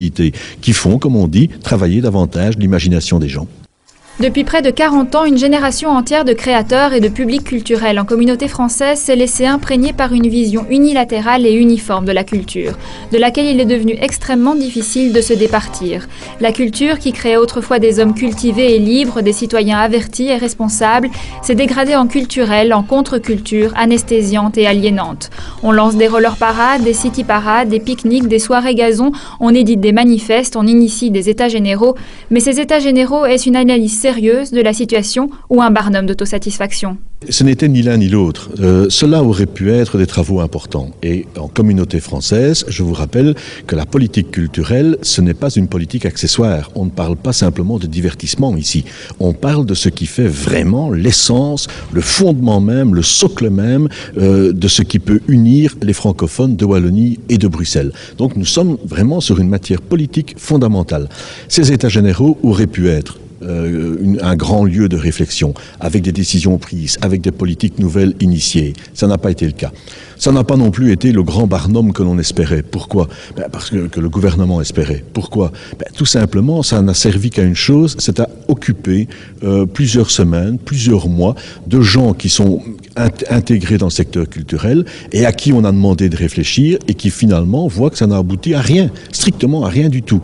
qui font, comme on dit, travailler davantage l'imagination des gens. Depuis près de 40 ans, une génération entière de créateurs et de publics culturels en communauté française s'est laissée imprégner par une vision unilatérale et uniforme de la culture, de laquelle il est devenu extrêmement difficile de se départir. La culture, qui créait autrefois des hommes cultivés et libres, des citoyens avertis et responsables, s'est dégradée en culturelle, en contre-culture, anesthésiante et aliénante. On lance des roller-parades, des city-parades, des pique-niques, des soirées gazon, on édite des manifestes, on initie des états généraux, mais ces états généraux, est-ce une analyse sérieuse de la situation ou un barnum d'autosatisfaction? Ce n'était ni l'un ni l'autre. Cela aurait pu être des travaux importants. Et en communauté française, je vous rappelle que la politique culturelle, ce n'est pas une politique accessoire. On ne parle pas simplement de divertissement ici. On parle de ce qui fait vraiment l'essence, le fondement même, le socle même de ce qui peut unir les francophones de Wallonie et de Bruxelles. Donc nous sommes vraiment sur une matière politique fondamentale. Ces états généraux auraient pu être un grand lieu de réflexion, avec des décisions prises, avec des politiques nouvelles initiées. Ça n'a pas été le cas. Ça n'a pas non plus été le grand barnum que l'on espérait. Pourquoi? Parce que le gouvernement espérait. Pourquoi? Tout simplement, ça n'a servi qu'à une chose, c'est à occuper plusieurs semaines, plusieurs mois de gens qui sont intégrés dans le secteur culturel et à qui on a demandé de réfléchir et qui finalement voient que ça n'a abouti à rien, strictement à rien du tout.